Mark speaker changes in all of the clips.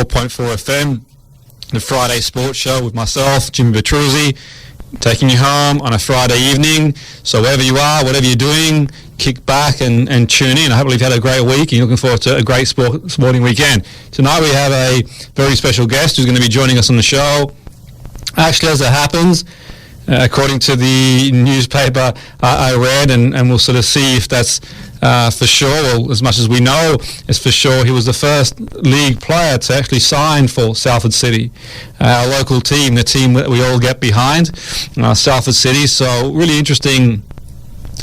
Speaker 1: 94.4 FM, the Friday Sports Show with myself, Jimmy Petruzzi, taking you home on a Friday evening. So wherever you are, whatever you're doing, kick back and tune in. I hope you've had a great week and you're looking forward to a great sporting weekend. Tonight we have a very special guest who's going to be joining us on the show. Actually, as it happens, according to the newspaper I read, and we'll sort of see if that's for sure, well, as much as we know, it's for sure, he was the first league player to actually sign for Salford City, our local team, the team that we all get behind, Salford City. So really interesting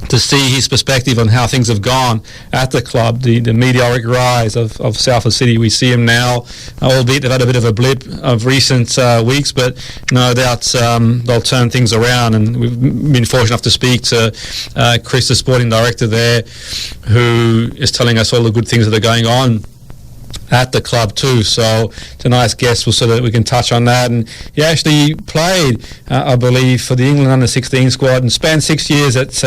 Speaker 1: to see his perspective on how things have gone at the club, the meteoric rise of Salford City. We see him now, albeit they've had a bit of a blip of recent weeks, but no doubt they'll turn things around. And we've been fortunate enough to speak to Chris, the sporting director there, who is telling us all the good things that are going on at the club too. So tonight's guest was so that we can touch on that. And he actually played, I believe, for the England under-16 squad and spent 6 years at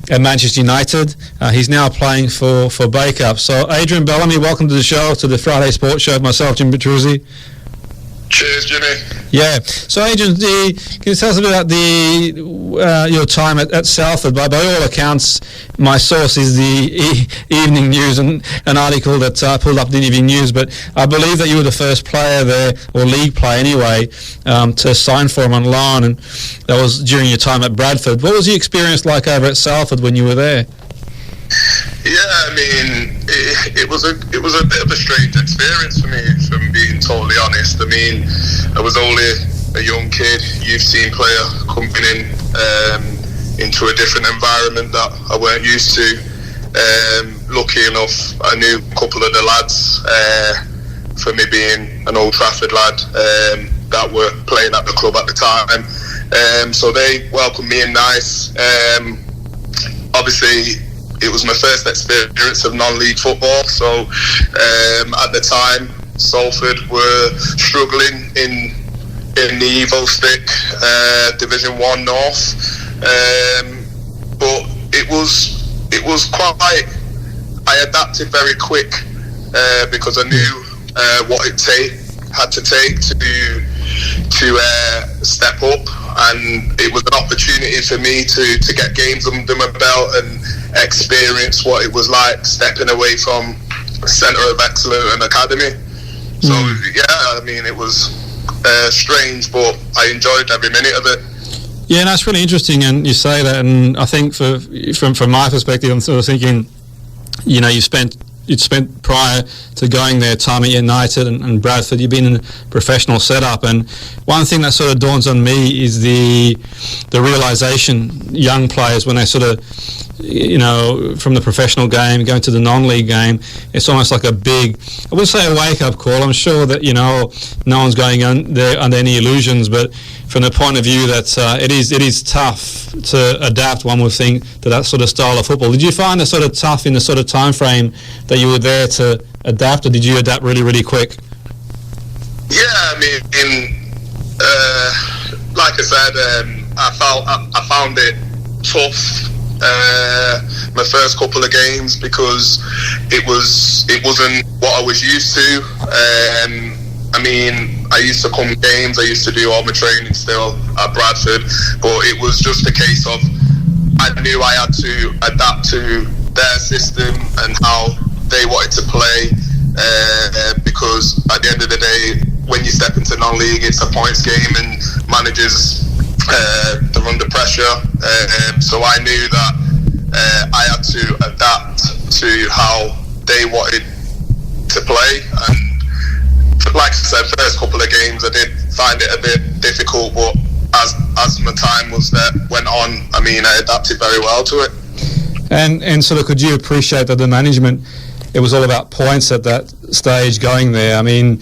Speaker 1: Manchester United. He's now playing for Bacup. So Adrian, Bellamy, welcome to the show, to the Friday Sports Show. Myself, Jimmy Petruzzi.
Speaker 2: Cheers, Jimmy.
Speaker 1: Yeah. So, Adrian, can you tell us about your time at Salford? By all accounts, my source is the Evening News, and an article that I pulled up the Evening News. But I believe that you were the first player there, or league player anyway, to sign for him on loan, and that was during your time at Bradford. What was your experience like over at Salford when you were there?
Speaker 2: Yeah, I mean, it was a bit of a strange experience for me, if I'm being totally honest. I mean, I was only a young kid, youth team player, coming into a different environment that I weren't used to. Lucky enough, I knew a couple of the lads, for me being an Old Trafford lad, that were playing at the club at the time. So they welcomed me in nice. Obviously, it was my first experience of non-league football, so at the time Salford were struggling in the Evo Stick Division 1 North, but it was quite, I adapted very quick because I knew what it had to take to step up, and it was an opportunity for me to get games under my belt and experience what it was like stepping away from Centre of Excellence and Academy. So yeah, I mean, it was strange, but I enjoyed every minute of it.
Speaker 1: Yeah, and that's really interesting, and you say that, and I think from my perspective, I'm sort of thinking, you know, you'd spent prior to going there time at United and Bradford, you've been in a professional setup, and one thing that sort of dawns on me is the realisation, young players, when they sort of, you know, from the professional game going to the non-league game, it's almost like a big, I wouldn't say a wake-up call. I'm sure that, you know, no one's going there under any illusions, but from the point of view that it is tough to adapt, one would think, to that sort of style of football. Did you find it sort of tough in the sort of time frame that you were there to adapt, or did you adapt really, really quick?
Speaker 2: Yeah, I mean, like I said, I found it tough my first couple of games because it wasn't what I was used to. I mean, I used to come games, I used to do all my training still at Bradford, but it was just a case of I knew I had to adapt to their system and how they wanted to play, because at the end of the day, when you step into non-league, it's a points game, and managers, they're under pressure. So I knew that I had to adapt to how they wanted to play, and like I said, first couple of games I did find it a bit difficult, but as my time went on, I mean, I adapted very well to it.
Speaker 1: And sort of, could you appreciate that the management, it was all about points at that stage going there? I mean,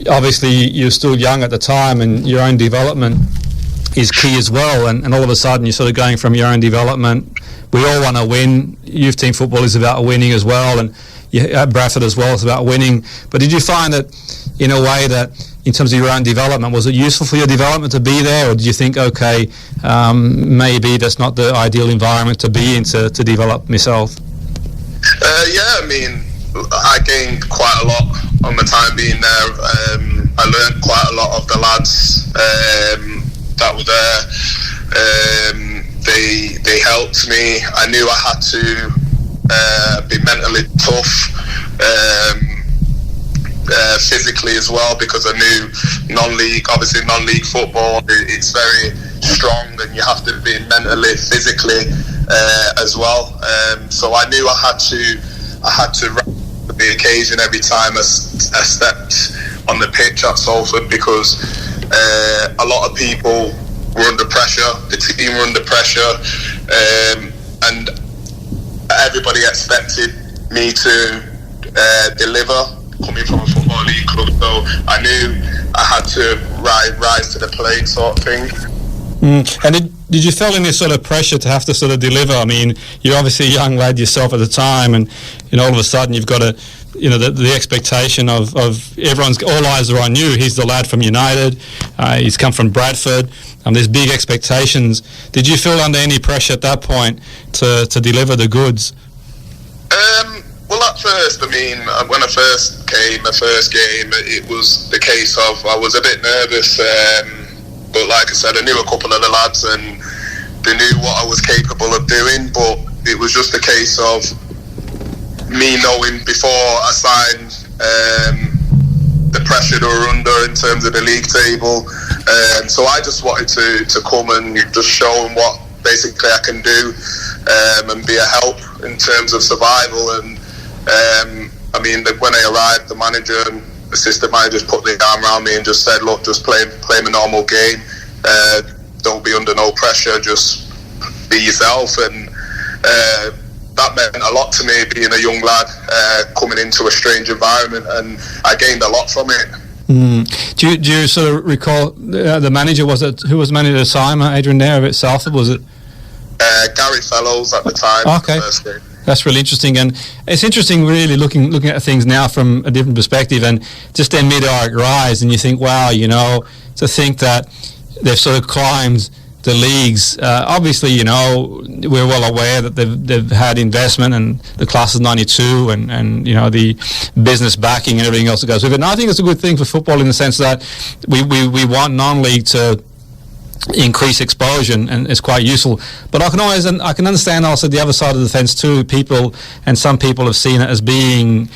Speaker 1: obviously you're still young at the time, and your own development is key as well, and all of a sudden you're sort of going from your own development. We all want to win. Youth team football is about winning as well, and at Bradford as well, it's about winning. But did you find that, in a way, that in terms of your own development, was it useful for your development to be there, or did you think, okay, maybe that's not the ideal environment to be in to develop myself?
Speaker 2: Yeah, I mean, I gained quite a lot on the time being there. I learned quite a lot of the lads that were there. They helped me. I knew I had to be mentally tough, physically as well, because I knew non-league football, it's very strong, and you have to be mentally, physically as well. So I knew I had to rise to the occasion every time I stepped on the pitch at Salford, because a lot of people were under pressure, the team were under pressure, and everybody expected me to deliver, coming from a football league club. So I knew I had to rise to the plate, sort of thing.
Speaker 1: And did you feel any sort of pressure to have to sort of deliver? I mean, you're obviously a young lad yourself at the time, and all of a sudden you've got to, the expectation of all eyes are on you. He's the lad from United. He's come from Bradford. There's big expectations. Did you feel under any pressure at that point to deliver the goods?
Speaker 2: Well, at first, I mean, when I first came, my first game, it was the case of I was a bit nervous. But like I said, I knew a couple of the lads and they knew what I was capable of doing. But it was just a case of me knowing before I signed the pressure they were under in terms of the league table. So I just wanted to come and just show them what basically I can do, and be a help in terms of survival. And I mean, when I arrived, the manager and assistant managers put their arm around me and just said, look, just play a normal game, don't be under no pressure, just be yourself. And that meant a lot to me, being a young lad coming into a strange environment, and I gained a lot from it.
Speaker 1: Do you sort of recall the manager? Who was manager at the time, Adrian, there at Salford? Was it
Speaker 2: Gary Fellows at the time?
Speaker 1: Okay.
Speaker 2: The first game.
Speaker 1: That's really interesting, and it's interesting really looking at things now from a different perspective, and just their meteoric rise, and you think, wow, to think that they've sort of climbed the leagues. Obviously, we're well aware that they've had investment and the class of '92 and the business backing and everything else that goes with it. And I think it's a good thing for football in the sense that we want non-league to increase exposure, and it's quite useful. But I can understand also the other side of the fence too. Some people have seen it as being,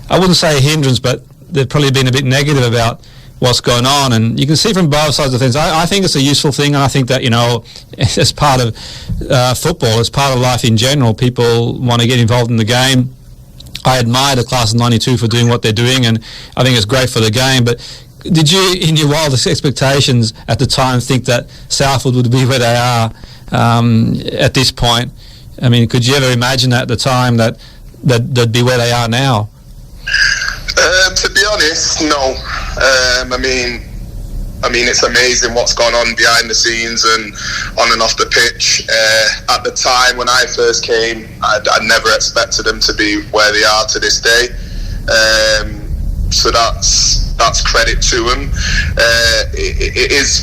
Speaker 1: I wouldn't say a hindrance, but they've probably been a bit negative about what's going on, and you can see from both sides of the fence. I think it's a useful thing, and I think that as part of football, as part of life in general, people want to get involved in the game. I admire the class of '92 for doing what they're doing, and I think it's great for the game. But did you, in your wildest expectations at the time, think that Salford would be where they are at this point? I mean, could you ever imagine at the time that they'd be where they are now?
Speaker 2: To be honest, no. I mean, it's amazing what's gone on behind the scenes and on and off the pitch. At the time when I first came, I never expected them to be where they are to this day. So that's credit to them. It's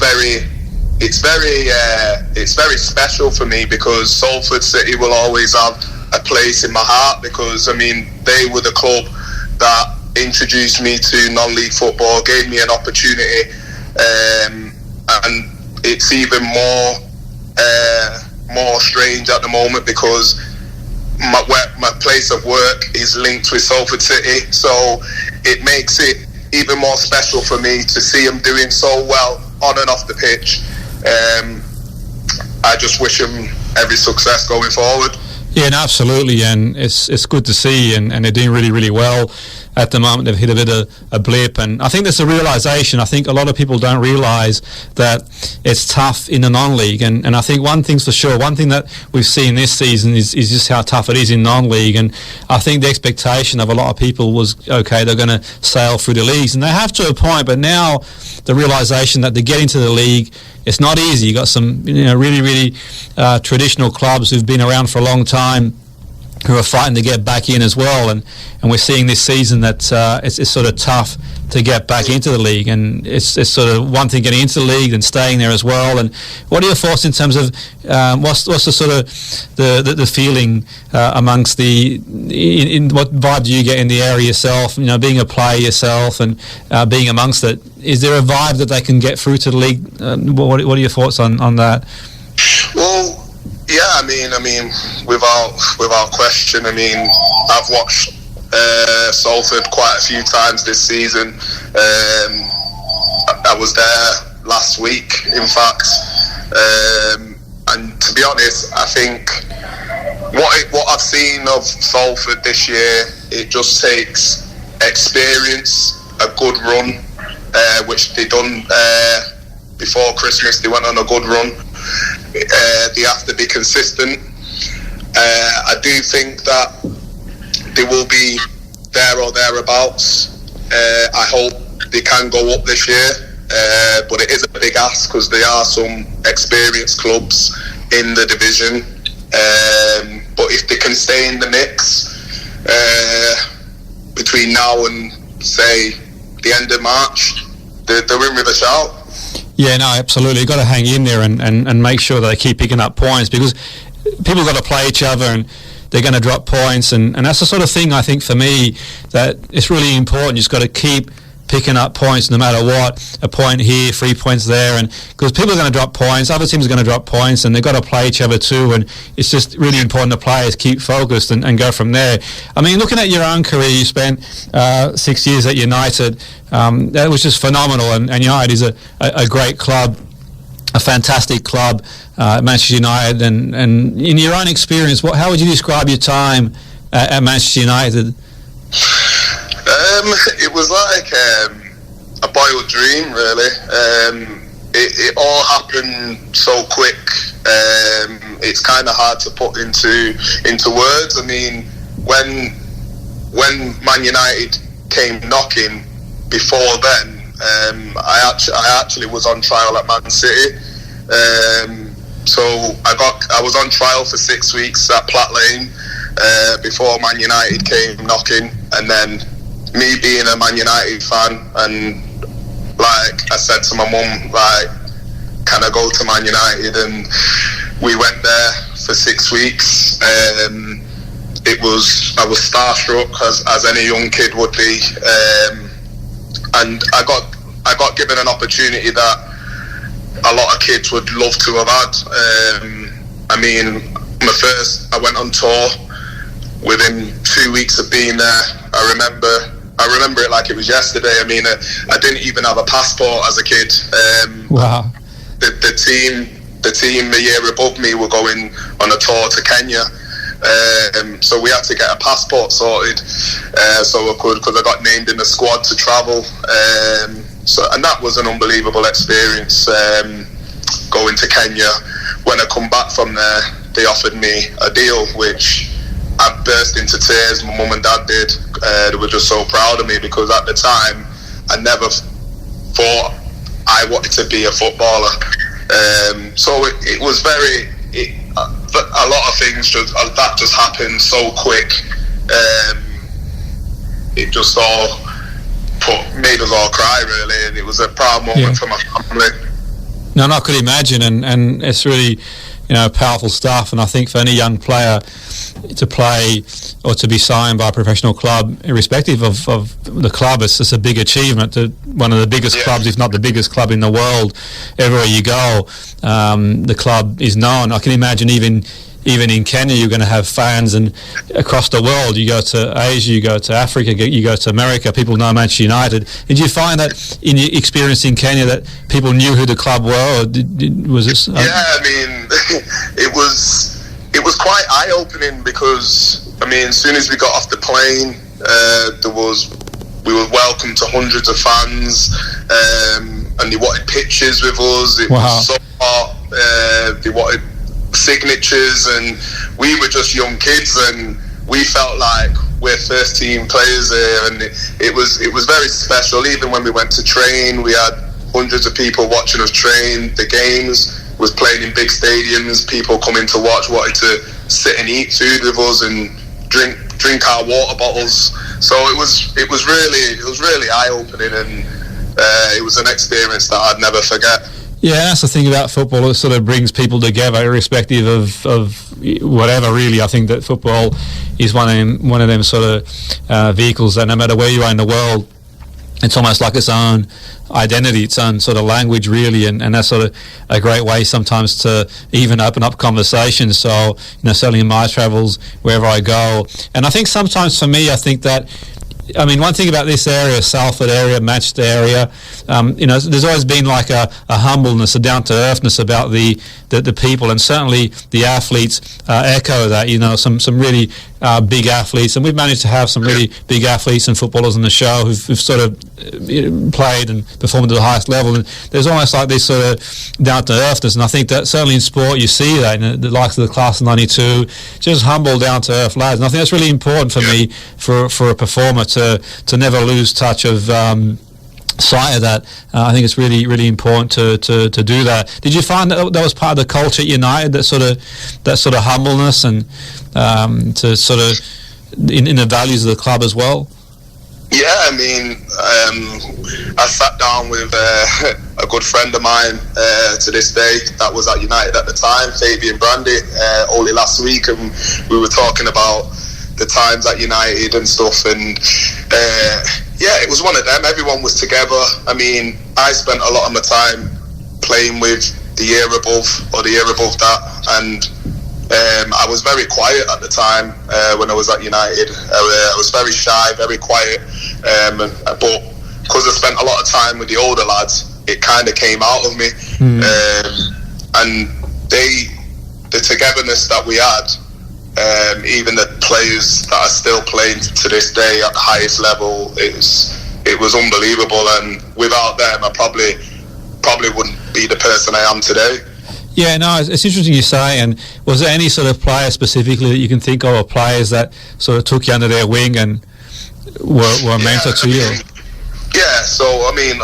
Speaker 2: very special for me, because Salford City will always have a place in my heart, because they were the club that introduced me to non-league football, gave me an opportunity, and it's even more strange at the moment because my place of work is linked with Salford City, so it makes it even more special for me to see them doing so well on and off the pitch. I just wish them every success going forward.
Speaker 1: Yeah, no, absolutely, and it's good to see, and they're doing really, really well at the moment. They've hit a bit of a blip, and I think there's a realisation. I think a lot of people don't realise that it's tough in the non-league, and I think one thing's for sure, one thing that we've seen this season is just how tough it is in non-league, and I think the expectation of a lot of people was, okay, they're going to sail through the leagues, and they have to a point, but now the realisation that to get into the league, it's not easy. You've got some really, really traditional clubs who've been around for a long time, who are fighting to get back in as well, and we're seeing this season that it's sort of tough to get back into the league, and it's sort of one thing getting into the league and staying there as well. And what are your thoughts in terms of what's the sort of the feeling amongst in what vibe do you get in the area yourself, being a player yourself and being amongst it? Is there a vibe that they can get through to the league? What are your thoughts on that?
Speaker 2: Well, yeah, I mean, without question. I mean, I've watched Salford quite a few times this season. I was there last week, in fact, and to be honest, I think what I've seen of Salford this year, it just takes experience, a good run, which they done before Christmas. They went on a good run. They have to be consistent. I do think that they will be there or thereabouts. I hope they can go up this year, but it is a big ask because there are some experienced clubs in the division. But if they can stay in the mix between now and, say, the end of March, they're in with a shout.
Speaker 1: Yeah, no, absolutely. You've got to hang in there and make sure that they keep picking up points, because people got to play each other and they're going to drop points. And that's the sort of thing, I think, for me, that it's really important. You just got to keep picking up points no matter what. A point here, 3 points there. And because people are going to drop points, other teams are going to drop points, and they've got to play each other too. And it's just really important the players keep focused and go from there. I mean, looking at your own career, you spent 6 years at United. That was just phenomenal, and United is a great club, a fantastic club, Manchester United. And in your own experience, how would you describe your time at Manchester United?
Speaker 2: It was like a boiled dream, really. It all happened so quick. It's kind of hard to put into words. I mean, when Man United came knocking, before then, I actually was on trial at Man City. So I was on trial for 6 weeks at Platt Lane before Man United came knocking, and then me being a Man United fan, and like I said to my mum, like, can I go to Man United? And we went there for 6 weeks. I was starstruck, as any young kid would be. And I got given an opportunity that a lot of kids would love to have had. I mean, I went on tour. Within 2 weeks of being there, I remember it like it was yesterday. I mean, I didn't even have a passport as a kid.
Speaker 1: Wow.
Speaker 2: The team a year above me were going on a tour to Kenya. So we had to get a passport sorted, so I could, because I got named in the squad to travel. And that was an unbelievable experience, going to Kenya. When I come back from there, they offered me a deal, which I burst into tears. My mum and dad did. They were just so proud of me, because at the time I never thought I wanted to be a footballer. So it was a lot of things that just happened so quick. It just all made us all cry, really, and it was a proud moment for my family.
Speaker 1: No, I could imagine, and it's really, powerful stuff. And I think for any young player to play or to be signed by a professional club, irrespective of the club, it's just a big achievement. To one of the biggest clubs, if not the biggest club in the world. Everywhere you go, the club is known. I can imagine even in Kenya, you're going to have fans, and across the world, you go to Asia, you go to Africa, you go to America, people know Manchester United. Did you find that in your experience in Kenya that people knew who the club were, or was it?
Speaker 2: Yeah, I mean, it was quite eye-opening, because, I mean, as soon as we got off the plane, we were welcomed to hundreds of fans, and they wanted pictures with us. It was so hot. They wanted signatures, and we were just young kids, and we felt like we're first team players here, and it was very special. Even when we went to train, we had hundreds of people watching us train. The games was playing in big stadiums, people coming to watch, wanted to sit and eat food with us, and drink our water bottles. So it was really eye-opening, and it was an experience that I'd never forget.
Speaker 1: Yeah, that's the thing about football. It sort of brings people together, irrespective of whatever. Really, I think that football is one of them sort of vehicles that no matter where you are in the world, it's almost like its own identity, its own sort of language, really, and that's sort of a great way sometimes to even open up conversations. So, certainly in my travels, wherever I go, and I think sometimes for me, I think that, one thing about this area, Salford area, Manchester area, there's always been like a humbleness, a down-to-earthness about the people, and certainly the athletes echo that. Some really big athletes, and we've managed to have some really big athletes and footballers on the show who've sort of played and performed at the highest level, and there's almost like this sort of down-to-earthness, and I think that certainly in sport you see that in the likes of the class of '92, just humble, down-to-earth lads, and I think that's really important for me, for a performer to never lose touch of sight of that. I think it's really, really important to do that. Did you find that was part of the culture at United, that sort of humbleness, and to sort of in the values of the club as well?
Speaker 2: Yeah, I sat down with a good friend of mine to this day that was at United at the time, Fabian Brandy, only last week, and we were talking about the times at United and stuff, and it was one of them. Everyone was together. I spent a lot of my time playing with the year above or the year above that, and I was very quiet at the time when I was at United. I was very shy, very quiet, but because I spent a lot of time with the older lads, it kind of came out of me. And the togetherness that we had, even the players that are still playing to this day at the highest level, it was unbelievable, and without them I probably wouldn't be the person I am today.
Speaker 1: Yeah, no, it's interesting you say. And was there any sort of player specifically that you can think of, or players that sort of took you under their wing and were a mentor to you?
Speaker 2: Yeah, so in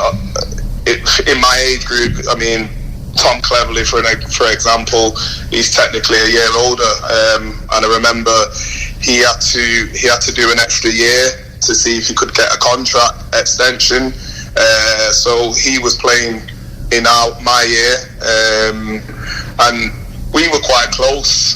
Speaker 2: my age group, Tom Cleverley, for example, he's technically a year older, and I remember he had to do an extra year to see if he could get a contract extension. So he was playing in my year, and we were quite close,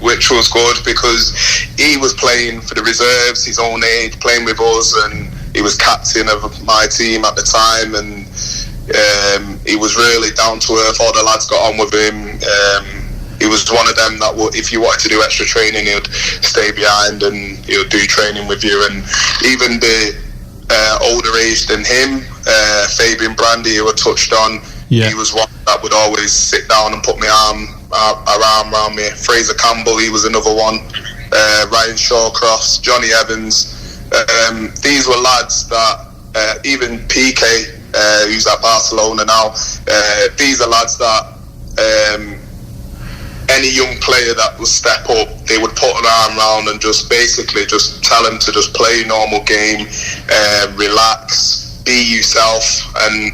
Speaker 2: which was good because he was playing for the reserves, his own age, playing with us, and he was captain of my team at the time, and he was really down to earth. All the lads got on with him. He was one of them that if you wanted to do extra training, he'd stay behind and he'll do training with you. And even the older age than him, Fabian Brandy, who I touched on, he was one that would always sit down and put my arm around me. Fraser Campbell, he was another one. Ryan Shawcross, Johnny Evans. These were lads that even PK, who's at Barcelona now, these are lads that any young player that would step up, they would put an arm around and just basically just tell him to just play a normal game, relax, be yourself. And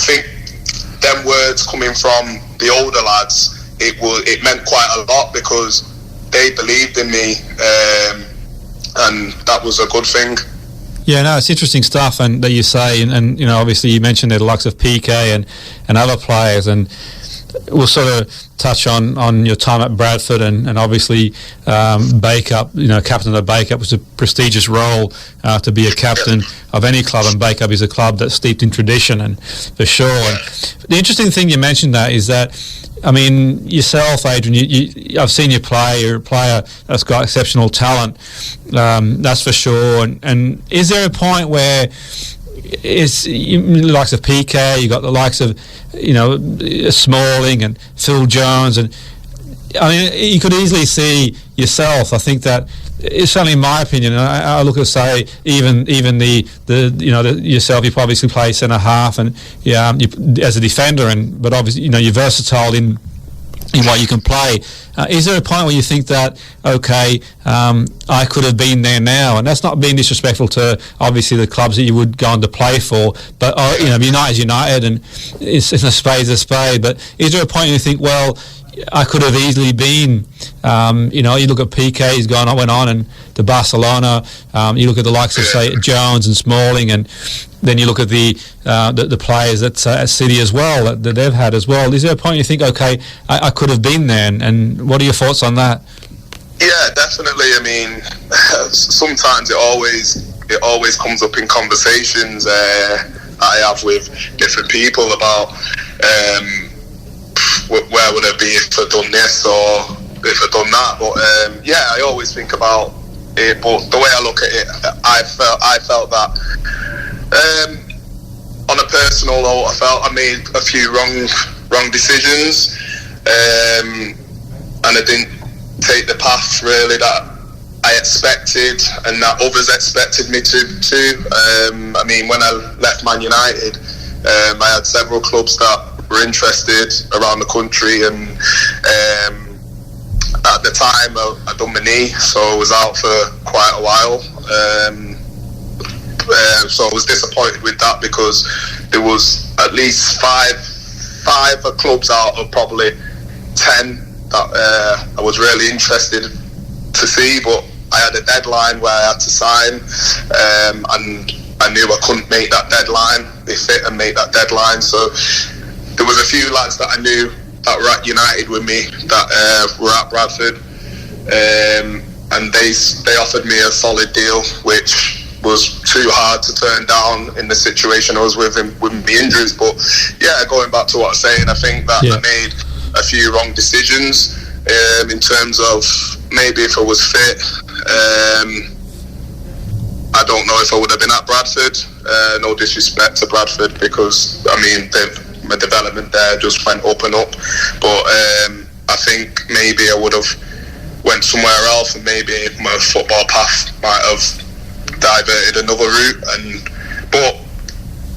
Speaker 2: think them words coming from the older lads, it meant quite a lot because they believed in me, and that was a good thing.
Speaker 1: Yeah, no, it's interesting stuff, and that you say, and obviously you mentioned the likes of PK and other players, and we'll sort of touch on your time at Bradford and obviously Bacup. Captain of Bacup was a prestigious role to be a captain of any club, and Bacup is a club that's steeped in tradition, and for sure. And the interesting thing you mentioned that is that, yourself, Adrian, I've seen you play. You're a player that's got exceptional talent, that's for sure. And is there a point where the likes of PK, you got the likes of Smalling and Phil Jones, and you could easily see yourself. I think that it's certainly in my opinion. And I look at say even the yourself. You probably play centre half and you, as a defender, but obviously you're versatile in what you can play. Is there a point where you think that I could have been there now? And that's not being disrespectful to obviously the clubs that you would go on to play for, but United's United, and it's a spade's a spade. But is there a point where you think, well, I could have easily been, you look at Piqué, went on and to Barcelona. You look at the likes of, say, Jones and Smalling, and then you look at the players at City as well, that they've had as well. Is there a point you think, okay, I could have been there, and what are your thoughts on that?
Speaker 2: Yeah, definitely. I mean, sometimes it always comes up in conversations I have with different people about where would I be if I'd done this or if I'd done that. But I always think about it. But the way I look at it, I felt that on a personal note, I felt I made a few wrong decisions, and I didn't take the path really that I expected and that others expected me to. I mean, when I left Man United, I had several clubs that were interested around the country, and at the time I done my knee, so I was out for quite a while. So I was disappointed with that, because there was at least five clubs out of probably 10 that I was really interested to see, but I had a deadline where I had to sign, and I knew I couldn't make that deadline. They fit and make that deadline. So there was a few lads that I knew that were at United with me that were at Bradford, and they offered me a solid deal, which was too hard to turn down in the situation I was with the injuries. But yeah, going back to what I was saying, I think that I made a few wrong decisions in terms of maybe if I was fit. I don't know if I would have been at Bradford. No disrespect to Bradford, because I mean my development there just went up and up. But I think maybe I would have went somewhere else, and maybe my football path might have diverted another route. But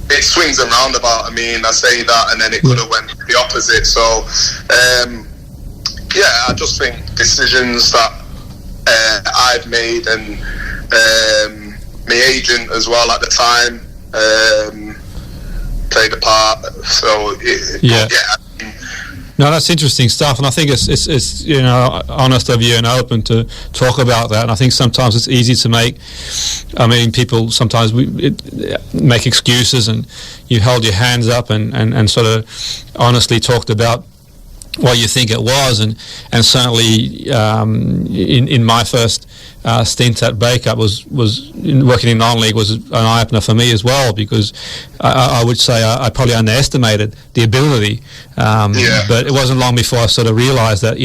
Speaker 2: it swings and roundabout. I mean, I say that, and then it could have went the opposite. So I just think decisions that I've made, and my agent as well at the time played a part. So
Speaker 1: no, that's interesting stuff, and I think it's honest of you and open to talk about that. And I think sometimes it's easy to make. I mean, people sometimes make excuses, and you held your hands up and sort of honestly talked about what you think it was, and certainly in my first stint at Bacup was working in non-league was an eye-opener for me as well, because I would say I probably underestimated the ability, but it wasn't long before I sort of realised that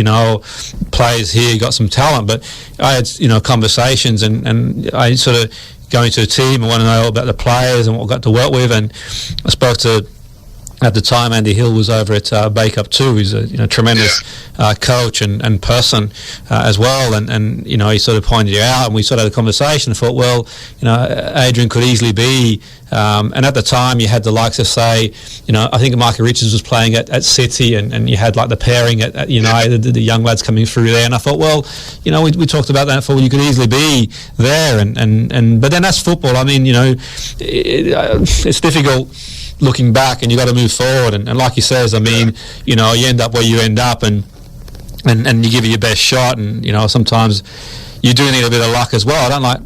Speaker 1: players here got some talent. But I had conversations, and I sort of going to a team and want to know about the players and what I got to work with, and I spoke to, at the time, Andy Hill was over at Bacup too. He's a tremendous coach and person as well, and he sort of pointed it out, and we sort of had a conversation and thought, well, Adrian could easily be, and at the time you had the likes of, say, I think Michael Richards was playing at City, and you had like the pairing at United, the young lads coming through there, and I thought, well, we talked about that and thought, well, you could easily be there, and but then that's football. I mean, it's difficult looking back, and you got to move forward, and like he says, I mean, you end up where you end up, and you give it your best shot, and sometimes you do need a bit of luck as well. I don't like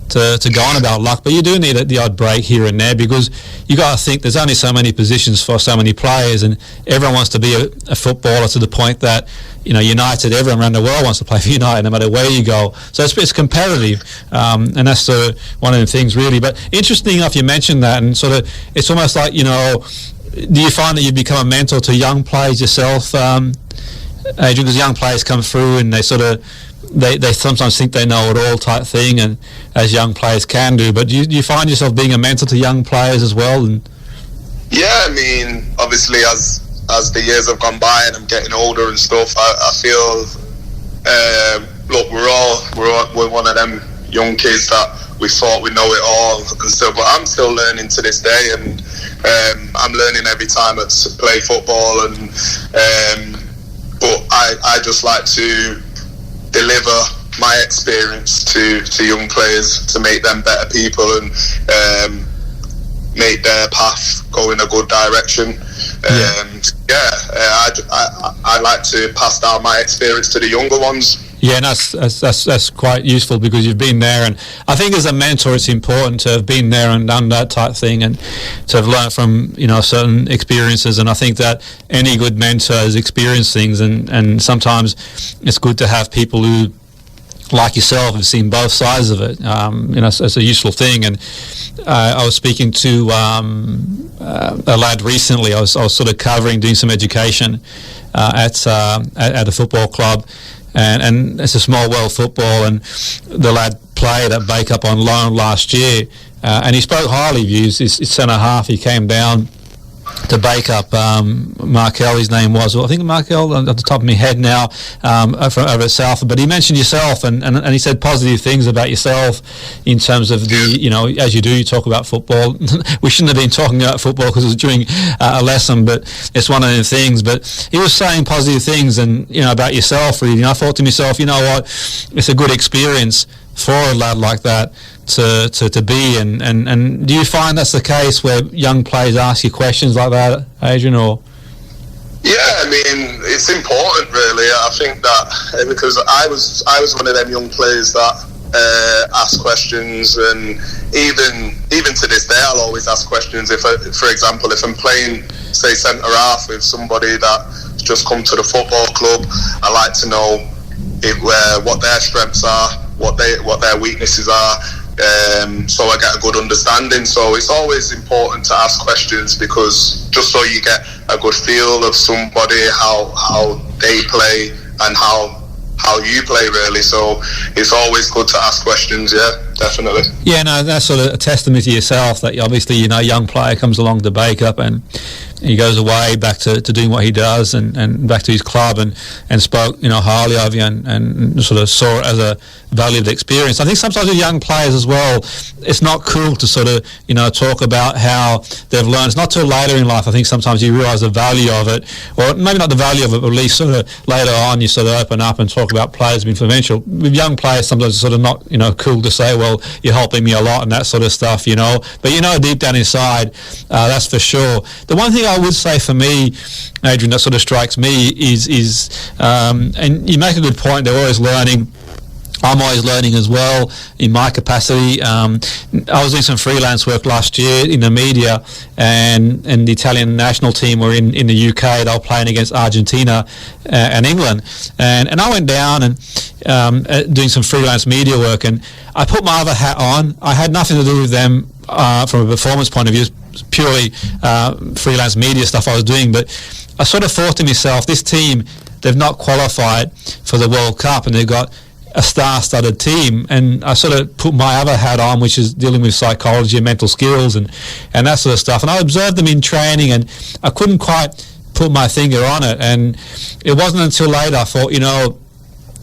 Speaker 1: to go on about luck, but you do need the odd break here and there, because you got to think there's only so many positions for so many players, and everyone wants to be a footballer, to the point that United, everyone around the world wants to play for United no matter where you go. So it's competitive, and that's one of the things really. But interesting enough, you mentioned that, and sort of it's almost like, do you find that you become a mentor to young players yourself, Adrian? Because young players come through and they sort of they sometimes think they know it all type thing, and as young players can do. But do you find yourself being a mentor to young players as well? And
Speaker 2: I mean, obviously as the years have gone by and I'm getting older and stuff, I feel look, we're one of them young kids that we thought we know it all and stuff, but I'm still learning to this day, and I'm learning every time I play football, and but I just like to deliver my experience to young players to make them better people, and make their path go in a good direction. I like to pass down my experience to the younger ones.
Speaker 1: Yeah, and that's quite useful because you've been there, and I think as a mentor it's important to have been there and done that type thing and to have learned from certain experiences, and I think that any good mentor has experienced things, and sometimes it's good to have people who, like yourself, have seen both sides of it. It's a useful thing. And I was speaking to a lad recently. I was sort of doing some education at a football club, and it's a small world football. And the lad played at Bacup on loan last year, and he spoke highly of you. His centre half. He came down to Bacup, Markel, his name was. Well, I think Markel, at the top of my head now, over at Salford. But he mentioned yourself, and he said positive things about yourself in terms of as you do, you talk about football. We shouldn't have been talking about football because it was during a lesson, but it's one of the things. But he was saying positive things, and about yourself. Really, I thought to myself, you know what, it's a good experience for a lad like that to be, and do you find that's the case where young players ask you questions like that, Adrian? Or
Speaker 2: yeah, I mean, it's important, really. I think that because I was one of them young players that ask questions, and even to this day I'll always ask questions. For example, if I'm playing, say, centre half with somebody that's just come to the football club, I like to know what their strengths are, what their weaknesses are, so I get a good understanding. So it's always important to ask questions, because just so you get a good feel of somebody, how they play and how you play, really. So it's always good to ask questions. Yeah, definitely. Yeah,
Speaker 1: no, that's sort of a testament to yourself that obviously a young player comes along to Bacup and he goes away back to doing what he does and back to his club and spoke highly of you and sort of saw it as a valued experience. I think sometimes with young players as well, it's not cool to sort of talk about how they've learned. It's not till later in life I think sometimes you realise the value of it, or maybe not the value of it, but at least sort of later on you sort of open up and talk about players being influential. With young players sometimes it's sort of not cool to say, well, you're helping me a lot and that sort of stuff, but deep down inside, that's for sure. The one thing I would say for me, Adrian, that sort of strikes me is and you make a good point, they're always learning. I'm always learning as well in my capacity. I was doing some freelance work last year in the media, and the Italian national team were in the UK. They were playing against Argentina and England, and I went down and doing some freelance media work, and I put my other hat on. I had nothing to do with them from a performance point of view. Purely freelance media stuff I was doing, but I sort of thought to myself, this team, they've not qualified for the World Cup and they've got a star-studded team, and I sort of put my other hat on, which is dealing with psychology and mental skills and that sort of stuff, and I observed them in training and I couldn't quite put my finger on it, and it wasn't until later I thought,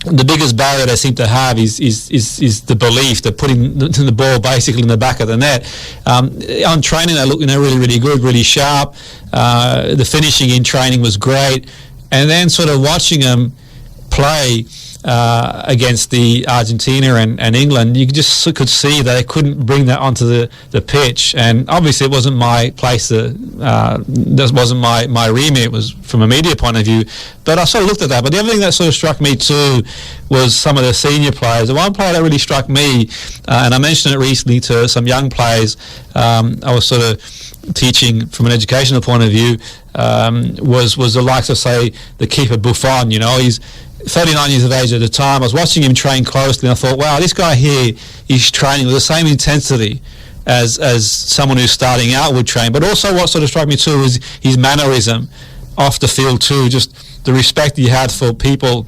Speaker 1: the biggest barrier they seem to have is the belief that putting the ball basically in the back of the net. On training they look really, really good, really sharp. The finishing in training was great, and then sort of watching them play against the Argentina and England, you just could see that they couldn't bring that onto the pitch, and obviously it wasn't my place that wasn't my remit. It was from a media point of view, but I sort of looked at that. But the other thing that sort of struck me too was some of the senior players. The one player that really struck me, and I mentioned it recently to some young players, I was sort of teaching from an educational point of view, was the likes of, say, the keeper Buffon. He's 39 years of age at the time. I was watching him train closely and I thought, wow, this guy here is training with the same intensity as someone who's starting out would train. But also what sort of struck me too was his mannerism off the field too, just the respect he had for people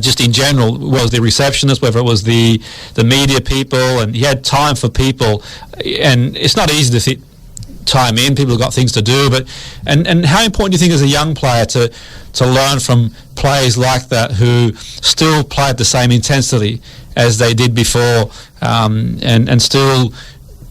Speaker 1: just in general, was the receptionist, whether it was the media people, and he had time for people, and it's not easy to fit time in. People have got things to do, but and how important do you think as a young player to learn from players like that who still play at the same intensity as they did before, and still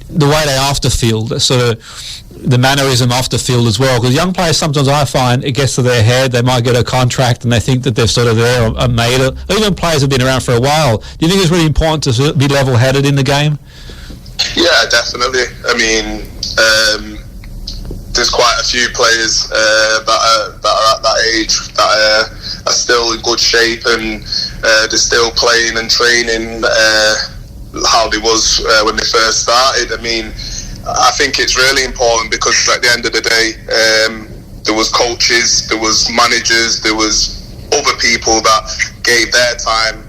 Speaker 1: the way they off the field, sort of the mannerism off the field as well? Because young players, sometimes I find it gets to their head, they might get a contract and they think that they're sort of there or made it. Even players have been around for a while. Do you think it's really important to be level-headed in the game?
Speaker 2: Yeah, definitely. I mean, there's quite a few players that are at that age that are still in good shape, and they're still playing and training how they was when they first started. I mean, I think it's really important, because at the end of the day, there was coaches, there was managers, there was other people that gave their time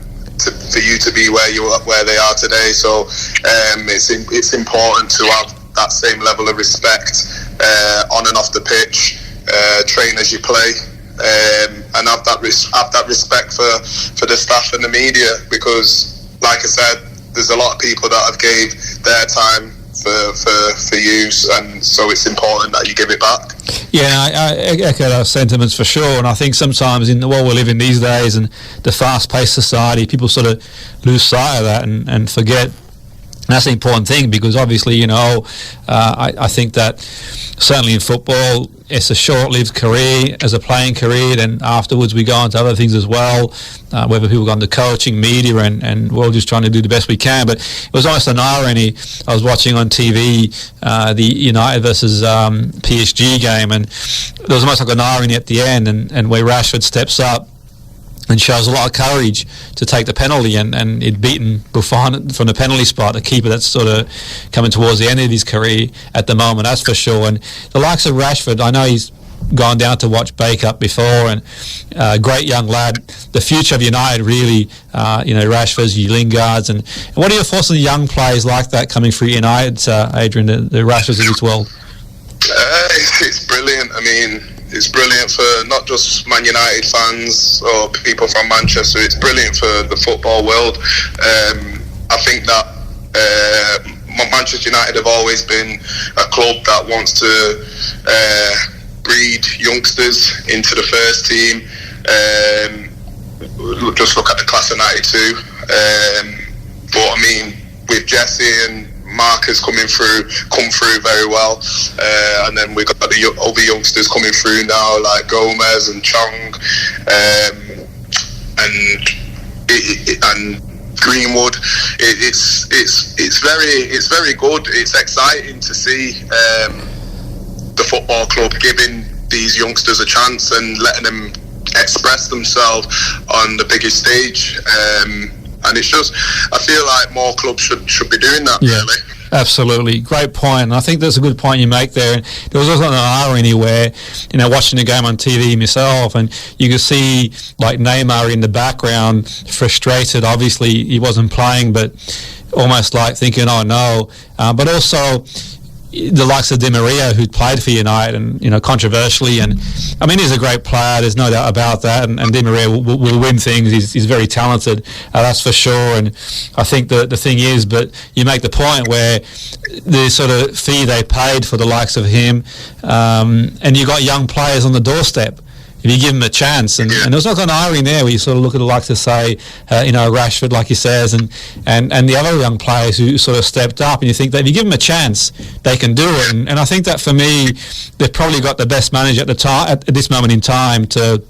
Speaker 2: for you to be where they are today. So it's important to have that same level of respect on and off the pitch, train as you play, and have that respect for the staff and the media, because, like I said, there's a lot of people that have gave their time for use, and so it's important that you give it back.
Speaker 1: Yeah, I echo those sentiments for sure, and I think sometimes in the world we live in these days and the fast-paced society, people sort of lose sight of that and forget. And that's the important thing, because obviously, I think that certainly in football, it's a short-lived career as a playing career, and afterwards we go into other things as well, whether people go into coaching, media, and we're all just trying to do the best we can. But it was almost an irony. I was watching on TV the United versus PSG game, and there was almost like an irony at the end, and where Rashford steps up and shows a lot of courage to take the penalty, and he'd beaten Buffon from the penalty spot, a keeper that's sort of coming towards the end of his career at the moment, that's for sure. And the likes of Rashford, I know he's gone down to watch Bacup before, and great young lad. The future of United, really, Rashford's, Lingards, and what are your thoughts on the young players like that coming through United, Adrian, the Rashfords of this world?
Speaker 2: It's brilliant. I mean, it's brilliant for not just Man United fans or people from Manchester. It's brilliant for the football world. I think that Manchester United have always been a club that wants to breed youngsters into the first team. Just look at the class of '92. But I mean, with Jesse and Marcus come through very well, and then we've got the other youngsters coming through now, like Gomez and Chong, and Greenwood. It's very good. It's exciting to see the football club giving these youngsters a chance and letting them express themselves on the biggest stage. And it's just, I feel like more clubs should be doing that, really.
Speaker 1: Absolutely. Great point. And I think that's a good point you make there. And there was also an irony where, watching the game on TV myself, and you could see like Neymar in the background, frustrated. Obviously, he wasn't playing, but almost like thinking, oh no. But also the likes of Di Maria, who'd played for United, and controversially, and I mean, he's a great player, there's no doubt about that, and Di Maria will win things. He's very talented, that's for sure. And I think the thing is, but you make the point where the sort of fee they paid for the likes of him, and you got young players on the doorstep if you give them a chance, and there's not an irony there where you sort of look at the likes of, say, Rashford, like he says, and the other young players who sort of stepped up, and you think that if you give them a chance, they can do it. And I think that for me, they've probably got the best manager at this moment in time to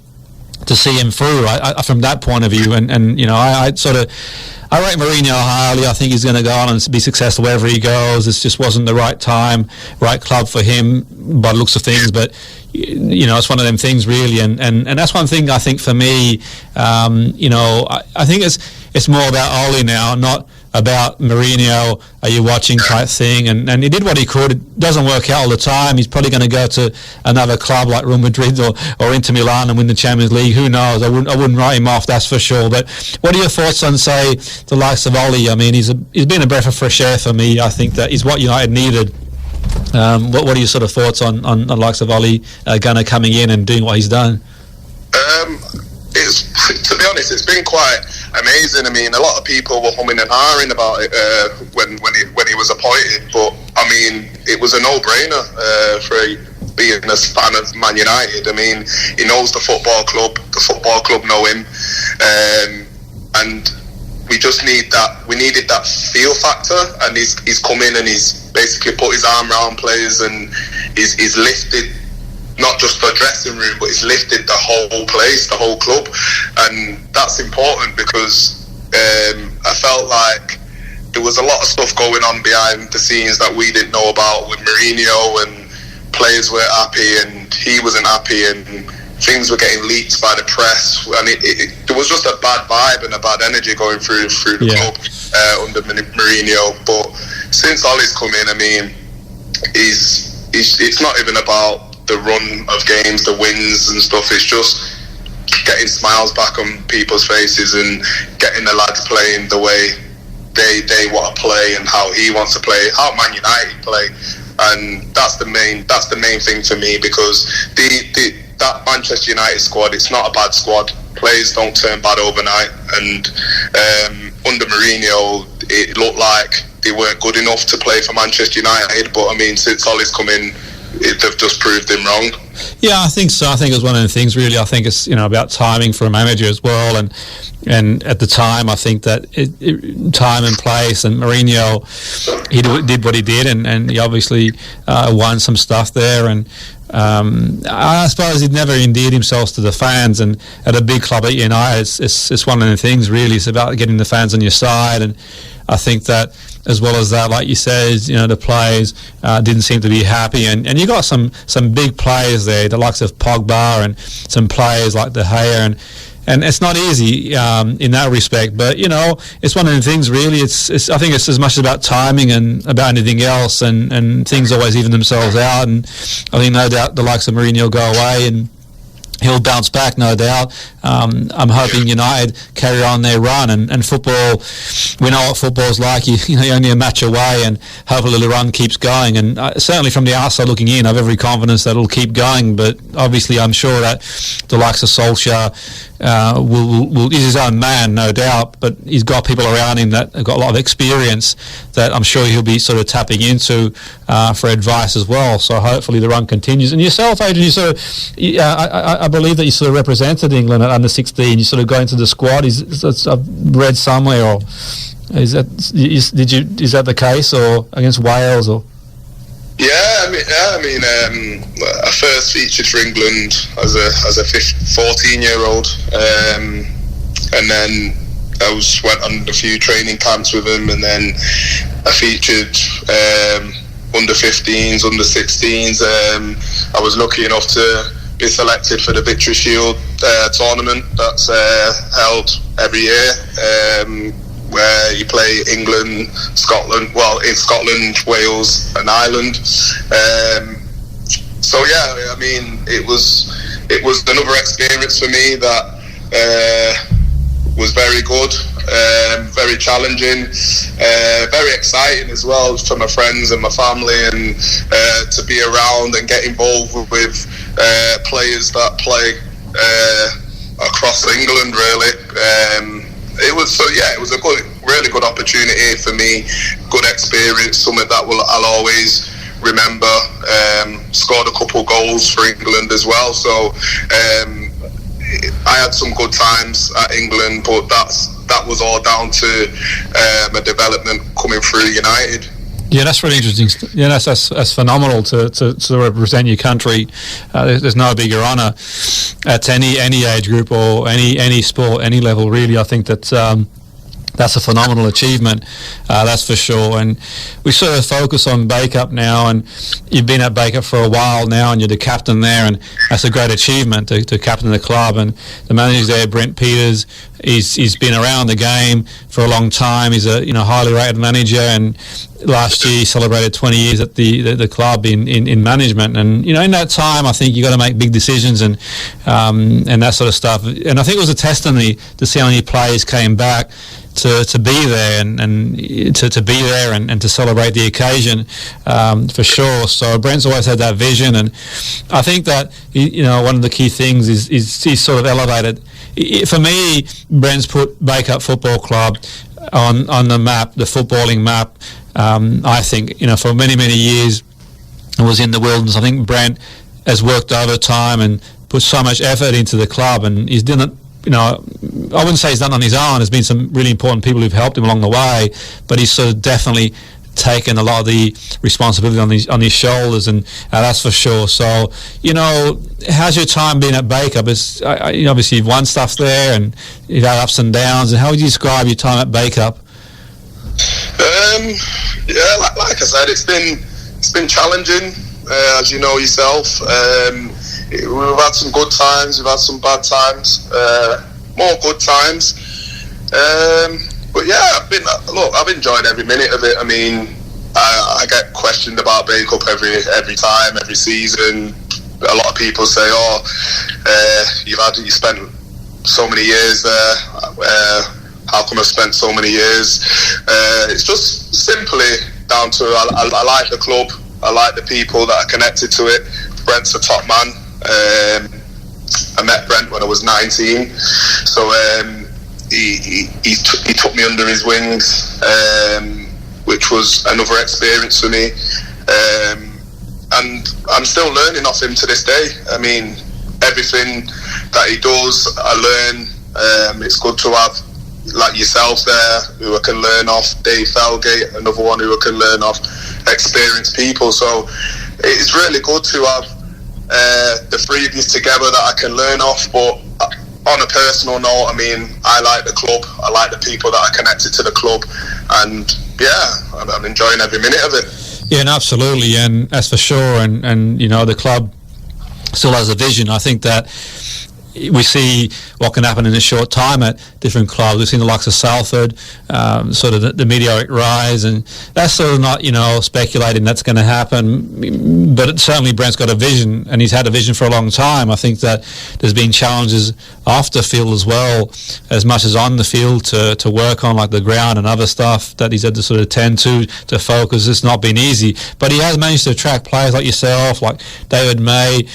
Speaker 1: see him through. From that point of view, and I rate Mourinho highly. I think he's going to go on and be successful wherever he goes. It just wasn't the right time, right club for him by the looks of things. But it's one of them things, really. And that's one thing I think for me. I think it's more about Ole now, not about Mourinho. Are you watching type thing? And he did what he could. It doesn't work out all the time. He's probably going to go to another club like Real Madrid or Inter Milan and win the Champions League. Who knows? I wouldn't write him off, that's for sure. But what are your thoughts on, say, the likes of Ole? I mean, he's been a breath of fresh air for me. I think that is what United needed. What are your sort of thoughts on the likes of Ole Gunnar coming in and doing what he's done?
Speaker 2: To be honest, it's been quite amazing. I mean, a lot of people were humming and hawing about it when he was appointed, but I mean, it was a no-brainer for being a fan of Man United. I mean, he knows the football club know him, and we just need that. We needed that feel factor, and he's come in and he's basically put his arm around players, and he's lifted not just the dressing room, but he's lifted the whole place, the whole club, and that's important because I felt like there was a lot of stuff going on behind the scenes that we didn't know about with Mourinho and players weren't happy and he wasn't happy and things were getting leaked by the press, and there was just a bad vibe and a bad energy going through the club under Mourinho. But since Ollie's come in, I mean, it's not even about the run of games, the wins and stuff. It's just getting smiles back on people's faces and getting the lads playing the way they want to play and how he wants to play, how Man United play. And that's the main thing for me, because that Manchester United squad, it's not a bad squad. Players don't turn bad overnight, and under Mourinho it looked like they weren't good enough to play for Manchester United, but I mean, since Ollie's come in, they've just proved him wrong.
Speaker 1: Yeah, I think so. I think it's one of the things, really. I think it's about timing for a manager as well, and at the time, I think that time and place, and Mourinho, he did what he did, and he obviously won some stuff there, and I suppose he'd never endeared himself to the fans, and at a big club at United, it's one of the things, really. It's about getting the fans on your side, and I think that, as well as that, like you said, the players didn't seem to be happy, and you got some big players there, the likes of Pogba and some players like De Gea, and it's not easy in that respect. But it's one of the things, really. I think it's as much about timing and about anything else, and things always even themselves out. And I think no doubt the likes of Mourinho go away and he'll bounce back, no doubt. I'm hoping United carry on their run, and football, we know what football's like. You're only a match away, and hopefully the run keeps going. And certainly from the outside looking in, I have every confidence that it'll keep going. But obviously, I'm sure that the likes of Solskjaer he's his own man, no doubt, but he's got people around him that have got a lot of experience that I'm sure he'll be sort of tapping into for advice as well. So hopefully the run continues. And yourself, Adrian, I believe that you sort of represented England at under 16. You sort of got into the squad. I've read somewhere, or is that the case, or against Wales, or?
Speaker 2: Yeah, I mean, I first featured for England as a 14-year-old, and then I went on a few training camps with him, and then I featured under 15s, under 16s. I was lucky enough to be selected for the Victory Shield tournament that's held every year, where you play England, Scotland, in Scotland, Wales and Ireland. So yeah, I mean, it was another experience for me that was very good, very challenging, very exciting as well for my friends and my family, and to be around and get involved with players that play across England, really. It was a really good opportunity for me, good experience, something that I'll always remember. Scored a couple goals for England as well, so I had some good times at England, but that was all down to my development coming through United.
Speaker 1: Yeah, that's really interesting. Yeah, that's phenomenal to represent your country. There's no bigger honour at any age group or any sport, any level, really. I think that's a phenomenal achievement, that's for sure. And we sort of focus on Bacup now, and you've been at Bacup for a while now, and you're the captain there, and that's a great achievement to captain the club. And the manager there, Brent Peters, he's been around the game for a long time. He's a highly rated manager, and last year he celebrated 20 years at the club in management. And in that time, I think you got to make big decisions and that sort of stuff. And I think it was a testimony to see how many players came back to be there and to be there and to celebrate the occasion, for sure. So Brent's always had that vision, and I think that one of the key things is he's sort of elevated. For me, Brent's put Bacup Football Club on the map, the footballing map. I think for many years it was in the wilderness. I think Brent has worked overtime and put so much effort into the club, and he's done it. I wouldn't say he's done it on his own. There's been some really important people who've helped him along the way, but he's sort of definitely taken a lot of the responsibility on his shoulders, and that's for sure. So, how's your time been at Bacup? Obviously you've won stuff there, and you've had ups and downs. And how would you describe your time at Bacup?
Speaker 2: Like I said, it's been challenging. as you know yourself. We've had some good times, we've had some bad times, more good times. But yeah, I've enjoyed every minute of it. I mean, I get questioned about Bacup every time, every season. A lot of people say, you spent so many years there. How come I've spent so many years? It's just simply down to I like the club. I like the people that are connected to it. Brent's a top man. I met Brent when I was 19, so he took me under his wings, which was another experience for me. And I'm still learning off him to this day. I mean, everything that he does, I learn. It's good to have like yourself there who I can learn off. Dave Felgate, another one who I can learn off. Experienced people. So it's really good to have the three of you together that I can learn off. But on a personal note, I mean, I like the club. I like the people that are connected to the club. And yeah, I'm enjoying every minute of it.
Speaker 1: Yeah, and absolutely, and that's for sure. And you know, the club still has a vision. I think that we see what can happen in a short time at different clubs. We've seen the likes of Salford, sort of the meteoric rise, and that's sort of not, speculating that's going to happen. But certainly Brent's got a vision, and he's had a vision for a long time. I think that there's been challenges off the field as well, as much as on the field to work on, like the ground and other stuff that he's had to sort of tend to focus. It's not been easy, but he has managed to attract players like yourself, like David May.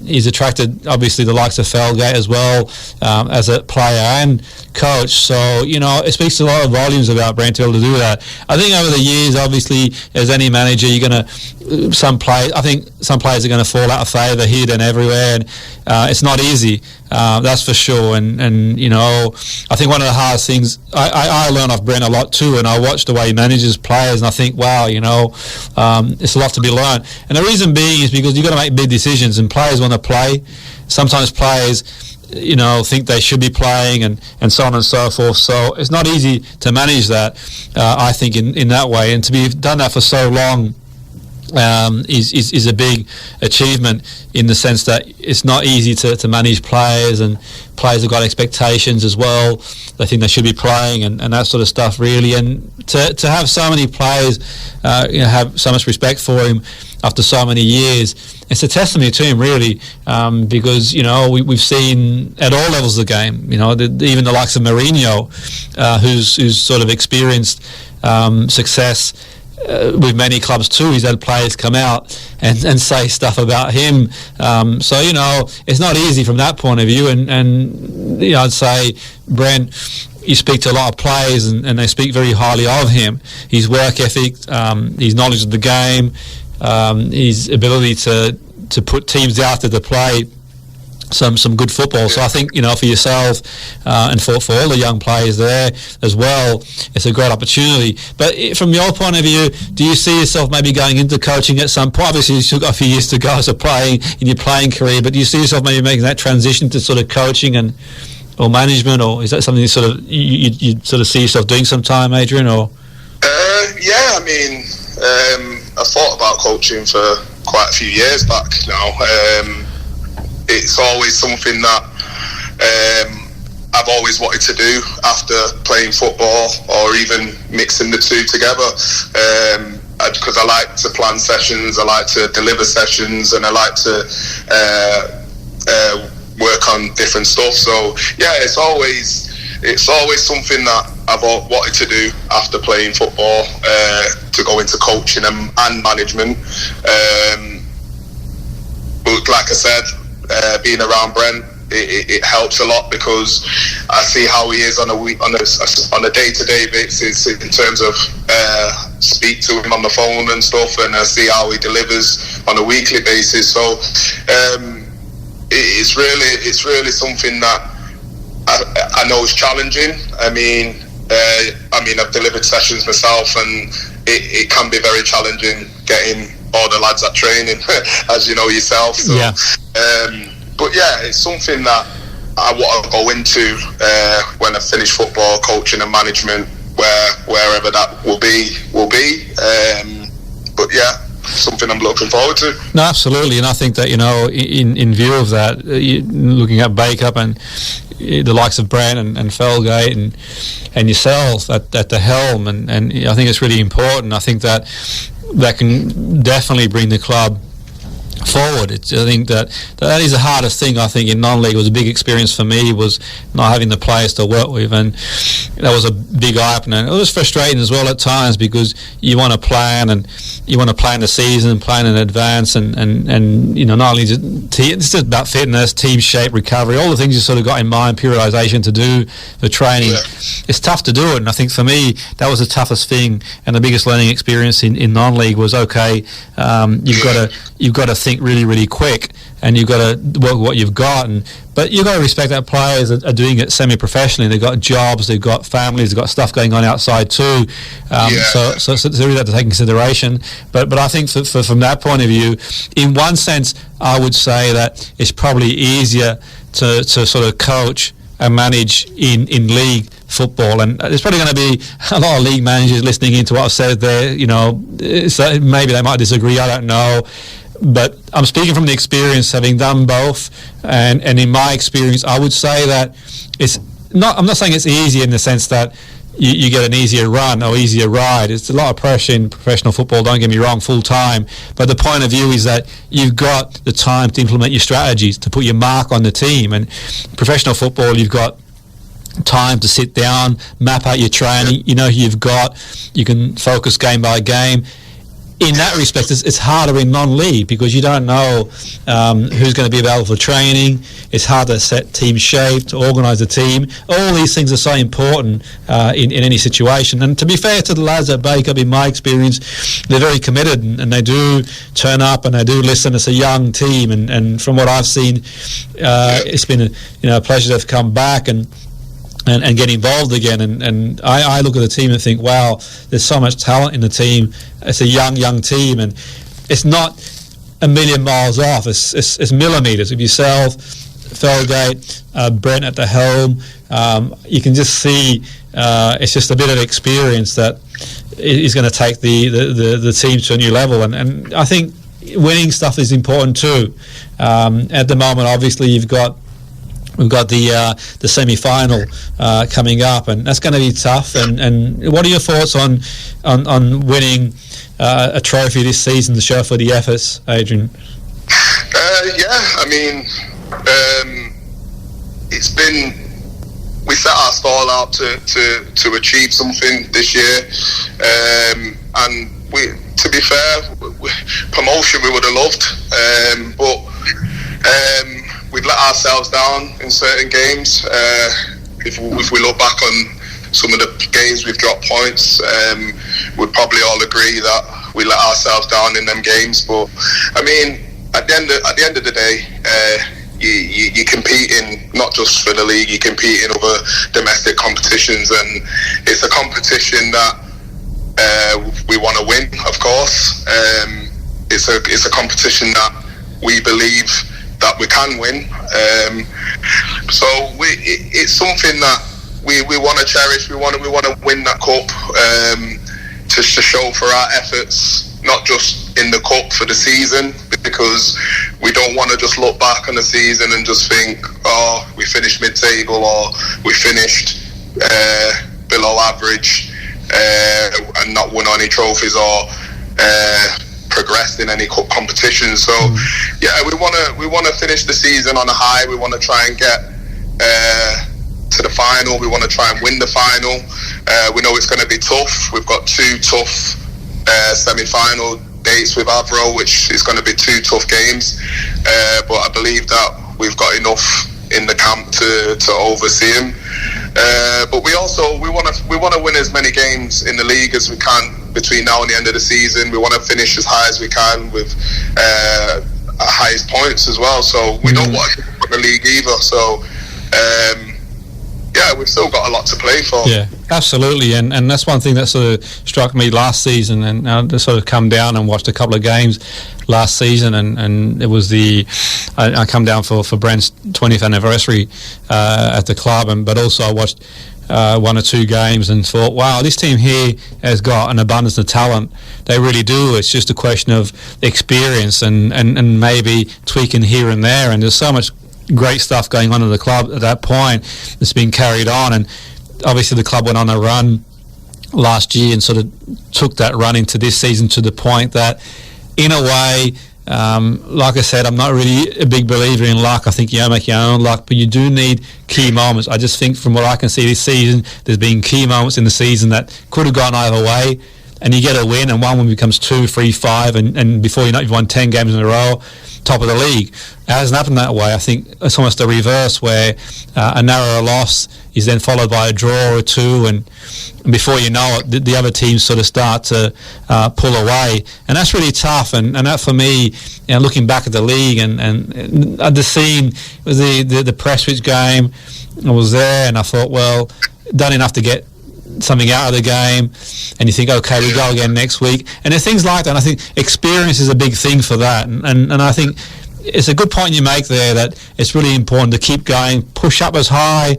Speaker 1: He's attracted, obviously, the likes of Felgate as well, as a player and coach. So, it speaks a lot of volumes about Brent to be able to do that. I think over the years, obviously, as any manager, I think some players are going to fall out of favour here and everywhere, and it's not easy. That's for sure. And I think one of the hardest things, I learn off Brent a lot too, and I watch the way he manages players, and I think, wow, it's a lot to be learned. And the reason being is because you've got to make big decisions, and players want to play. Sometimes players, think they should be playing, and so on and so forth. So it's not easy to manage that, I think, in that way. And to be done that for so long is a big achievement, in the sense that it's not easy to manage players, and players have got expectations as well. They think they should be playing, and that sort of stuff, really. And to have so many players have so much respect for him after so many years, it's a testimony to him, really, because we've seen at all levels of the game, even the likes of Mourinho, who's sort of experienced success with many clubs too. He's had players come out and say stuff about him. So it's not easy from that point of view. And I'd say Brent, you speak to a lot of players, and they speak very highly of him. His work ethic, his knowledge of the game, his ability to put teams out there to play some good football. So I think, for yourself and for all the young players there as well, it's a great opportunity. But from your point of view, do you see yourself maybe going into coaching at some point? Obviously, you've still got a few years to go as a playing in your playing career, but do you see yourself maybe making that transition to sort of coaching or management, or is that something you sort of you sort of see yourself doing sometime, Adrian? Or
Speaker 2: yeah, I mean, I thought about coaching for quite a few years back now. It's always something that I've always wanted to do after playing football, or even mixing the two together, because I like to plan sessions, I like to deliver sessions, and I like to work on different stuff. So yeah, it's always something that I've wanted to do after playing football, to go into coaching and management. But like I said, being around Brent, it helps a lot, because I see how he is on a day-to-day basis, in terms of speak to him on the phone and stuff, and I see how he delivers on a weekly basis. So it's really something that I know is challenging. I mean, I've delivered sessions myself, and it can be very challenging getting all the lads at training, as you know yourself. So, yeah. But yeah, it's something that I want to go into when I finish football, coaching and management, wherever that will be. But yeah, something I'm looking forward to.
Speaker 1: No, absolutely, and I think that, you know, in view of that, looking at Bacup and the likes of Brent and Felgate and yourself at the helm, and I think it's really important. I think that can definitely bring the club forward. I think that is the hardest thing. I think in non-league, it was a big experience for me, was not having the players to work with, and that was a big eye-opener. It was frustrating as well at times, because you want to plan, and you want to plan the season, plan in advance, and you know, not only it's just about fitness, team shape, recovery, all the things you sort of got in mind, periodisation to do for training.
Speaker 2: Yeah.
Speaker 1: It's tough to do it, and I think for me that was the toughest thing, and the biggest learning experience in non-league was, okay, you've got to think really, really quick, and you've got to work what you've got, but you've got to respect that players are doing it semi-professionally. They've got jobs, they've got families, they've got stuff going on outside too. So there is that to take in consideration. But I think from that point of view, in one sense, I would say that it's probably easier to sort of coach and manage in league football, and there's probably going to be a lot of league managers listening into what I've said there. You know, so maybe they might disagree, I don't know. But I'm speaking from the experience, having done both, and in my experience, I would say that it's not. I'm not saying it's easy in the sense that you get an easier run or easier ride. It's a lot of pressure in professional football, don't get me wrong, full time. But the point of view is that you've got the time to implement your strategies, to put your mark on the team. And professional football, you've got time to sit down, map out your training. You know who you've got. You can focus game by game. In that respect, it's harder in non-league, because you don't know who's going to be available for training. It's hard to set team shape, to organise a team. All these things are so important in any situation. And to be fair to the lads at Bacup, in my experience, they're very committed, and they do turn up and they do listen. It's a young team, and from what I've seen, it's been a pleasure to have come back and get involved again, and I look at the team and think, wow, there's so much talent in the team. It's a young team, and it's not a million miles off. It's millimetres. With yourself, Felgate, Brent at the helm, you can just see it's just a bit of experience that is going to take the team to a new level, and I think winning stuff is important too. At the moment, obviously, we've got the semi-final coming up, and that's going to be tough. And what are your thoughts on winning a trophy this season to show for the efforts, Adrian?
Speaker 2: I mean, it's been, we set our stall out to achieve something this year, and to be fair, promotion we would have loved, but we've let ourselves down in certain games. If we look back on some of the games we've dropped points, we'd probably all agree that we let ourselves down in them games. But I mean, at the end of the day, you compete in not just for the league, you compete in other domestic competitions, and it's a competition that we want to win, of course. It's a competition that we believe that we can win, so it's something that we want to cherish. We want to win that cup, to show for our efforts, not just in the cup for the season, because we don't want to just look back on the season and just think, oh, we finished mid-table, or we finished below average, and not won any trophies, or progressed in any cup competition. So we want to finish the season on a high. We want to try and get to the final. We want to try and win the final. We know it's going to be tough. We've got two tough semi-final dates with Avro, which is going to be two tough games, but I believe that we've got enough in the camp to oversee them. But we want to win as many games in the league as we can between now and the end of the season. We want to finish as high as we can with highest points as well. So we don't want to give up the league either. So we've still got a lot to play for.
Speaker 1: Yeah. Absolutely, and that's one thing that sort of struck me last season, and I sort of come down and watched a couple of games last season, and it was I come down for Brent's 20th anniversary at the club, but also I watched one or two games and thought, wow, this team here has got an abundance of talent. They really do. It's just a question of experience and maybe tweaking here and there, and there's so much great stuff going on in the club at that point that's been carried on. And obviously the club went on a run last year and sort of took that run into this season to the point that, in a way, like I said, I'm not really a big believer in luck. I think you make your own luck, but you do need key moments. I just think from what I can see this season, there's been key moments in the season that could have gone either way, and you get a win, and one becomes 2, 3, 5, and before you know it, you've won 10 games in a row, top of the league. It hasn't happened that way. I think it's almost the reverse, where a narrower loss is then followed by a draw or two, and before you know it, the other teams sort of start to pull away, and that's really tough. And that, for me, looking back at the league and I'd just seen the Prestwich game, I was there, and I thought, well, done enough to get something out of the game, and you think, okay, we go again next week, and there's things like that. And I think experience is a big thing for that, and I think it's a good point you make there, that it's really important to keep going, push up as high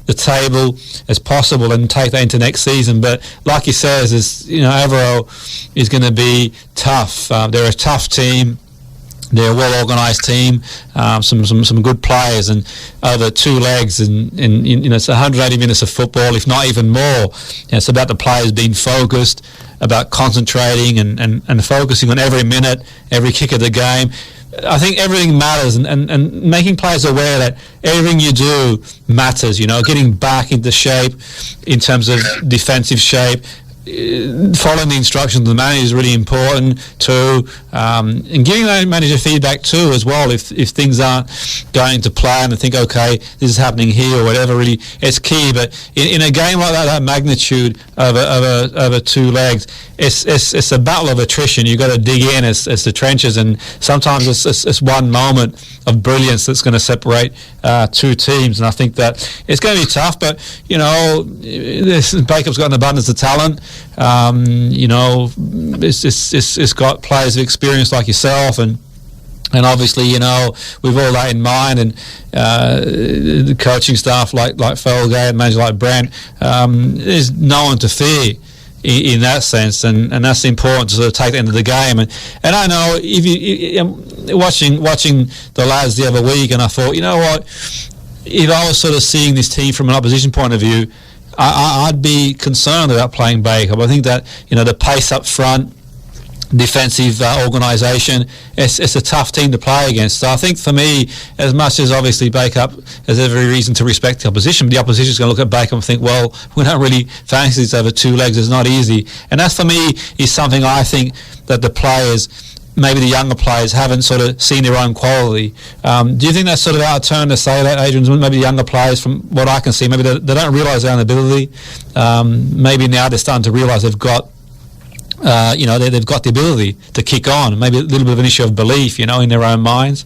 Speaker 1: the table as possible and take that into next season. But like he says, Avro is going to be tough. They're a tough team. They're a well-organised team, some good players, and over 2 legs, and it's 180 minutes of football, if not even more. It's about the players being focused, about concentrating and focusing on every minute, every kick of the game. I think everything matters, and making players aware that everything you do matters, getting back into shape in terms of defensive shape. Following the instructions of the manager is really important too, and giving the manager feedback too as well if things aren't going to plan, and think, okay, this is happening here or whatever. Really, it's key. But in a game like that magnitude over 2 legs, it's a battle of attrition. You've got to dig in as the trenches, and sometimes it's one moment of brilliance that's going to separate 2 teams. And I think that it's going to be tough, but Bacup's got an abundance of talent. It's got players of experience like yourself, and obviously, with all that in mind, and the coaching staff like Felgate and manager like Brent, there's no one to fear in that sense, and that's important to sort of take the end of the game. And I know if you watching the lads the other week, and I thought, you know what, if I was sort of seeing this team from an opposition point of view, I'd be concerned about playing Bacup. I think that the pace up front, defensive organisation, it's a tough team to play against. So I think for me, as much as obviously Bacup has every reason to respect the opposition, but the opposition is going to look at Bacup and think, well, we don't really fancy this over 2 legs. It's not easy, and that for me is something I think that the players, maybe the younger players, haven't sort of seen their own quality. Do you think that's sort of out of turn to say that, Adrian? Maybe the younger players, from what I can see, maybe they don't realise their own ability. Maybe now they're starting to realise they've got, they've got the ability to kick on. Maybe a little bit of an issue of belief, in their own minds.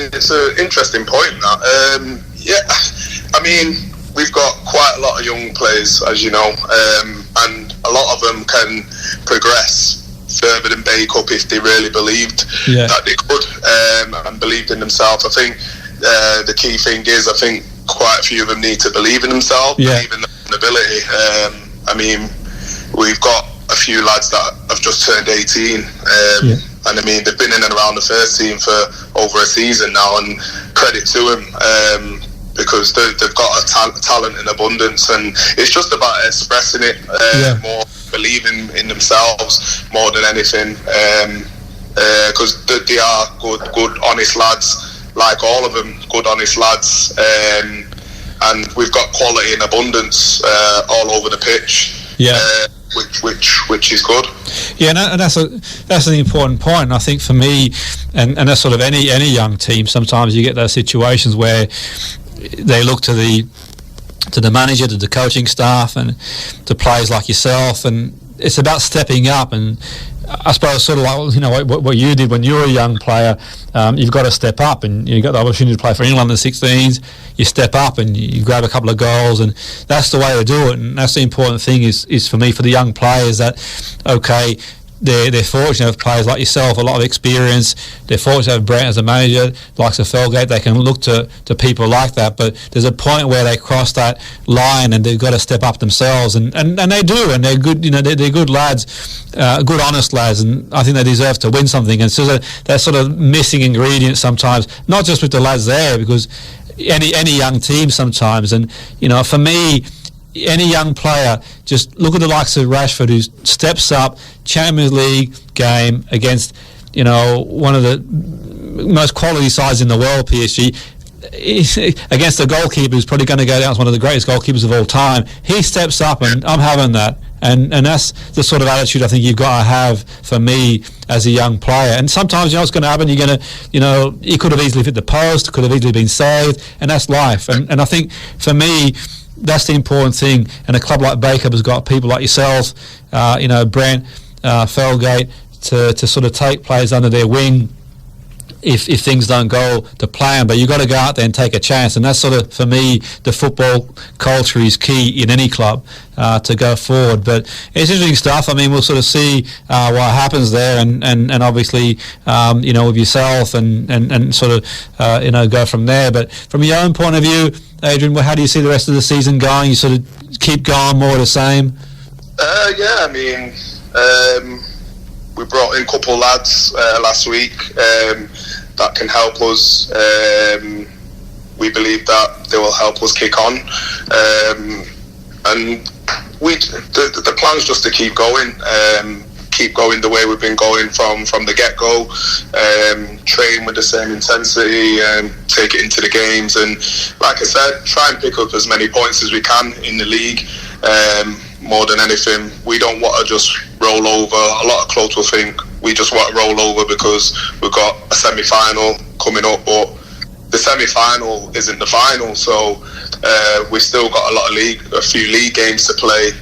Speaker 2: It's an interesting point, that. We've got quite a lot of young players, as you know, and a lot of them can progress further than Bacup if they really believed that they could, and believed in themselves. I think the key thing is, I think quite a few of them need to believe in themselves, believe in their own ability. We've got a few lads that have just turned 18, and they've been in and around the first team for over a season now, and credit to them, because they've got a talent in abundance, and it's just about expressing it more, believing in themselves more than anything, because they are good, honest lads, like all of them, good, honest lads, and we've got quality in abundance all over the pitch. Which is good. And that's
Speaker 1: an important point. And I think for me, and that's sort of any young team, sometimes you get those situations where they look to the manager, to the coaching staff, and to players like yourself, and it's about stepping up. And I suppose sort of like what you did when you were a young player. You've got to step up, and you got the opportunity to play for England in the 16s. You step up and you grab a couple of goals, and that's the way to do it. And that's the important thing is for me, for the young players, that okay, they're fortunate to have players like yourself, a lot of experience. They're fortunate to have Brent as a manager, likes of Felgate. They can look to people like that. But there's a point where they cross that line and they've got to step up themselves. And they do, and they're good. They're good lads, good honest lads, and I think they deserve to win something. And so that sort of missing ingredient sometimes, not just with the lads there, because any young team sometimes. And for me, any young player, just look at the likes of Rashford, who steps up, Champions League game against, one of the most quality sides in the world, PSG, against a goalkeeper who's probably going to go down as one of the greatest goalkeepers of all time. He steps up, and I'm having that. And that's the sort of attitude I think you've got to have, for me, as a young player. And sometimes what's going to happen, you're going to, he could have easily hit the post, could have easily been saved, and that's life. And I think, for me, that's the important thing. And a club like Bacup has got people like yourself, Brent, Felgate, to sort of take players under their wing if things don't go to plan. But you've got to go out there and take a chance. And that's sort of, for me, the football culture is key in any club to go forward. But it's interesting stuff. I mean, we'll sort of see what happens there, and obviously, with yourself and sort of, go from there. But from your own point of view, Adrian, how do you see the rest of the season going? You sort of keep going, more of the same?
Speaker 2: Yeah, I mean, we brought in a couple of lads last week that can help us. We believe that they will help us kick on. And the plan's just to keep going the way we've been going from the get-go, train with the same intensity, take it into the games, and like I said, try and pick up as many points as we can in the league. More than anything, we don't want to just roll over. A lot of clubs will think we just want to roll over because we've got a semi-final coming up, but the semi-final isn't the final, so we've still got a few league games to play